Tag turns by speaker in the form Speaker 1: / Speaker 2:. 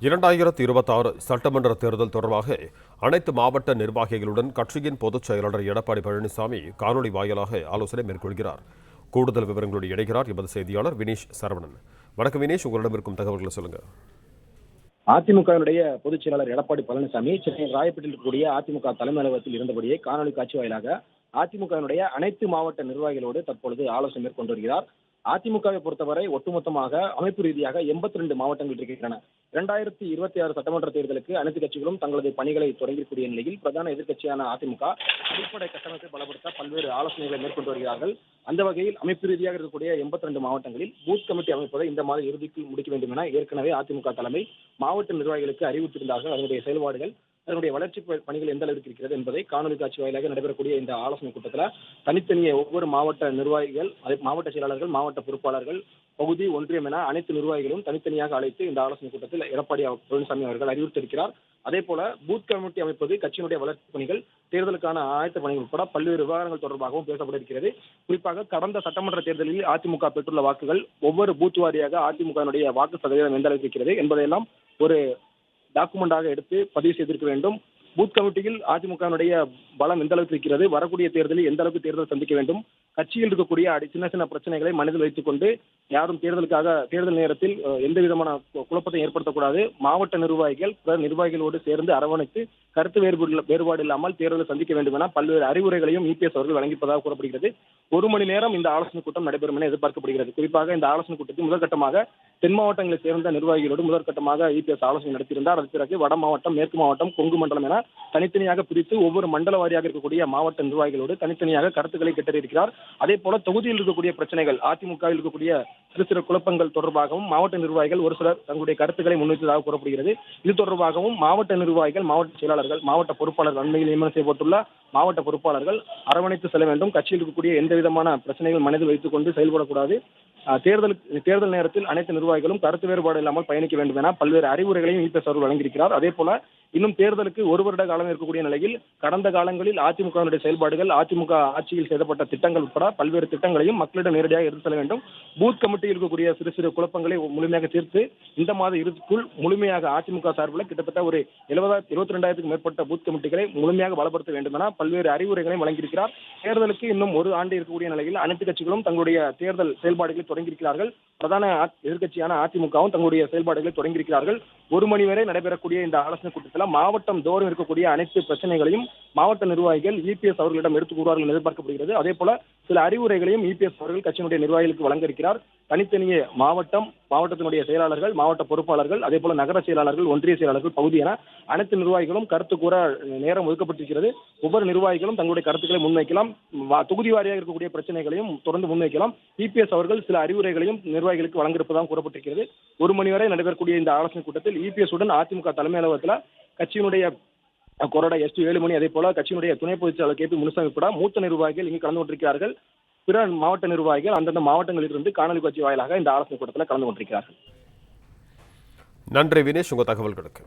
Speaker 1: 2026 சட்டமன்ற தேர்தல் தொடர்பாக அனைத்து மாவட்ட நிர்வாகிகளுடன் கட்சியின் பொதுச் செயலாளர் எடப்பாடி பழனிசாமி காணொலி வாயிலாக ஆலோசனை மேற்கொள்கிறார். கூடுதல் விவரங்களோடு இணைகிறார் எமது செய்தியாளர் வினேஷ் சரவணன். வணக்கம் வினேஷ், உங்களிடம் இருக்கும் தகவல்களை சொல்லுங்க.
Speaker 2: அதிமுகவினுடைய பொதுச் செயலாளர் எடப்பாடி பழனிசாமி சென்னை ராயப்பேட்டையில் இருக்கக்கூடிய அதிமுக தலைமை அலுவலகத்தில் இருந்தபடியே காணொலி காட்சி வாயிலாக அதிமுகவினுடைய அனைத்து மாவட்ட நிர்வாகிகளோடு தற்பொழுது ஆலோசனை மேற்கொண்டு வருகிறார். அதிமுகவை பொறுத்தவரை ஒட்டுமொத்தமாக அமைப்பு ரீதியாக 82 மாவட்டங்கள் இருக்கின்றன. 2026 சட்டமன்ற தேர்தலுக்கு அனைத்து கட்சிகளும் தங்களது பணிகளை தொடங்கக்கூடிய நிலையில் பிரதான எதிர்க்கட்சியான அதிமுக அடிப்படை கட்டமைப்பை பலப்படுத்த பல்வேறு ஆலோசனைகளை மேற்கொண்டு வருகிறார்கள். அந்த வகையில் அமைப்பு ரீதியாக இருக்கக்கூடிய 82 மாவட்டங்களில் பூத் கமிட்டி அமைப்பதை இந்த மாத இறுதிக்குள் முடிக்க வேண்டும் என ஏற்கனவே அதிமுக தலைமை மாவட்ட நிர்வாகிகளுக்கு அறிவித்திருந்தார்கள். அதனுடைய செயல்பாடுகள், அதனுடைய வளர்ச்சி பணிகள் எந்த அளவிற்கு இருக்கிறது என்பதை காணொலி காட்சி வாயிலாக நடைபெறக்கூடிய இந்த ஆலோசனை கூட்டத்தில் தனித்தனியே ஒவ்வொரு மாவட்ட நிர்வாகிகள், மாவட்ட செயலாளர்கள், மாவட்ட பொறுப்பாளர்கள், பகுதி, ஒன்றியம் என அனைத்து நிர்வாகிகளும் தனித்தனியாக அழைத்து இந்த ஆலோசனை கூட்டத்தில் எடப்பாடி பழனிசாமி அவர்கள் அறிவுறுத்தியிருக்கிறார். அதே போல பூத் கமிட்டி அமைப்பது, கட்சியினுடைய வளர்ச்சி பணிகள், தேர்தலுக்கான ஆயத்த பணிகள் உட்பட பல்வேறு விவகாரங்கள் தொடர்பாகவும் பேசப்பட இருக்கிறது. குறிப்பாக கடந்த சட்டமன்ற தேர்தலில் அதிமுக பெற்றுள்ள வாக்குகள் ஒவ்வொரு பூத் வாரியாக அதிமுகவினுடைய வாக்கு சதவீதம் எந்த அளவுக்கு இருக்கிறது என்பதையெல்லாம் ஒரு டாக்குமெண்டாக எடுத்து பதிவு செய்திருக்க வேண்டும். பூத் கமிட்டியில் அதிமுகவினுடைய பலம் எந்த அளவுக்கு இருக்கிறது, வரக்கூடிய தேர்தலில் எந்த அளவுக்கு தேர்தல் சந்திக்க வேண்டும், கட்சியில் இருக்கக்கூடிய சின்ன சின்ன பிரச்சனைகளை மனதில் வைத்துக் கொண்டு யாரும் தேர்தல் நேரத்தில் எந்த விதமான குழப்பத்தை ஏற்படுத்தக்கூடாது. மாவட்ட நிர்வாகிகளோடு சேர்ந்து அரவணைத்து கருத்து வேறுபாடு இல்லாமல் தேர்தலை சந்திக்க வேண்டும் என பல்வேறு அறிவுரைகளையும் இபிஎஸ் அவர்கள் வழங்கியிருப்பதாக கூறப்படுகிறது. 1 மணி நேரம் இந்த ஆலோசனை கூட்டம் நடைபெறும் என எதிர்பார்க்கப்படுகிறது. குறிப்பாக இந்த ஆலோசனை கூட்டத்தில் முதற்கட்டமாக தென் மாவட்டங்களை சேர்ந்த நிர்வாகிகளோடு முதற்கட்டமாக இபிஎஸ் ஆலோசனை நடத்தியிருந்தார். அதற்கு பிறகு வட மாவட்டம், மேற்கு மாவட்டம், கொங்கு மண்டலம் என தனித்தனியாக பிரித்து ஒவ்வொரு மண்டல வாரியாக இருக்கக்கூடிய மாவட்ட நிர்வாகிகளோடு தனித்தனியாக கருத்துக்களை கேட்டறியிருக்கிறார். அதே போல தொகுதியில் இருக்கக்கூடிய பிரச்சனைகள், அதிமுகவில் இருக்கக்கூடிய சிறு சிறு குழப்பங்கள் தொடர்பாகவும் மாவட்ட நிர்வாகிகள் ஒரு சிலர் தங்களுடைய கருத்துக்களை முன்வைத்ததாக கூறப்படுகிறது. இது தொடர்பாகவும் மாவட்ட நிர்வாகிகள், மாவட்ட செயலாளர்கள், மாவட்ட பொறுப்பாளர்கள், அண்மையில் நியமனம் செய்யப்பட்டுள்ள மாவட்ட பொறுப்பாளர்கள் அரவணைத்து செல்ல வேண்டும். கட்சியில் இருக்கக்கூடிய எந்த விதமான பிரச்சனைகள் மனதில் வைத்துக் கொண்டு செயல்படக்கூடாது. தேர்தல் நேரத்தில் அனைத்து நிர்வாகிகளும் கருத்து வேறுபாடு இல்லாமல் பயணிக்க வேண்டும் என பல்வேறு அறிவுரைகளையும் இபிஎஸ் அவர்கள் வழங்கியிருக்கிறார். அதே போல இன்னும் தேர்தலுக்கு 1 வருட காலம் இருக்கக்கூடிய நிலையில் கடந்த காலங்களில் அதிமுகவினுடைய செயல்பாடுகள், அதிமுக ஆட்சியில் செய்யப்பட்ட திட்டங்கள் உட்பட பல்வேறு திட்டங்களையும் மக்களிடம் நேரடியாக எடுத்து செல்ல வேண்டும். பூத் கமிட்டியில் இருக்கக்கூடிய சிறு சிறு குழப்பங்களை முழுமையாக தீர்த்து இந்த மாத இறுதிக்குள் முழுமையாக அதிமுக சார்பில் கிட்டத்தட்ட ஒரு 72,000க்கும் மேற்பட்ட பூத் கமிட்டிகளை முழுமையாக பலப்படுத்த வேண்டும் என பல்வேறு அறிவுரைகளையும் வழங்கியிருக்கிறார். தேர்தலுக்கு இன்னும் 1 ஆண்டு இருக்கக்கூடிய நிலையில் அனைத்து கட்சிகளும் தங்களுடைய தேர்தல் செயல்பாடுகளை தொடங்கியிருக்கிறார்கள். பிரதான எதிர்க்கட்சியான அதிமுகவும் தங்களுடைய செயல்பாடுகளை தொடங்கியிருக்கிறார்கள். 1 மணி வரை நடைபெறக்கூடிய இந்த ஆலோசனை கூட்டத்தில் மாவட்டம் தோறும் இருக்கக்கூடிய அனைத்து பிரச்சனைகளையும் மாவட்ட நிர்வாகிகள் இபிஎஸ் அவர்களிடம் எடுத்துக் கூறுவார்கள் என எதிர்பார்க்கப்படுகிறது. அதே போல சில அறிவுரைகளையும் இபிஎஸ் அவர்கள் கட்சியினுடைய நிர்வாகிகளுக்கு வழங்க இருக்கிறார். தனித்தனியே மாவட்டத்தினுடைய செயலாளர்கள், மாவட்ட பொறுப்பாளர்கள், அதே போல நகர செயலாளர்கள், ஒன்றிய செயலாளர்கள், பகுதி என அனைத்து நிர்வாகிகளும் கருத்து கூற நேரம் ஒதுக்கப்பட்டிருக்கிறது. ஒவ்வொரு நிர்வாகிகளும் தங்களுடைய கருத்துக்களை முன்வைக்கலாம். தொகுதி வாரியாக இருக்கக்கூடிய பிரச்சனைகளையும் தொடர்ந்து முன்வைக்கலாம். இபிஎஸ் அவர்கள் சில அறிவுரைகளையும் நிர்வாகிகளுக்கு வழங்கியிருப்பதாக கூறப்பட்டிருக்கிறது. 1 மணி வரை நடைபெறக்கூடிய இந்த ஆலோசனை கூட்டத்தில் இபிஎஸ் உடன் அதிமுக தலைமை அலுவலகத்தில் கட்சியினுடைய கொறடா எஸ். வேலுமணி, அதே போல கட்சியினுடைய துணை பொதுச் செயலாளர் கே. பி. முனுசாமி உட்பட மூத்த நிர்வாகிகள் இங்கு கலந்து கொண்டிருக்கிறார்கள். பிற மாவட்ட நிர்வாகிகள் அந்தந்த மாவட்டங்களில் இருந்து காணொலி காட்சி வாயிலாக இந்த ஆலோசனை கூட்டத்தில் கலந்து கொண்டிருக்கிறார்கள்.
Speaker 1: நன்றி வினேஷ், உங்கள் தகவல்களுக்கு.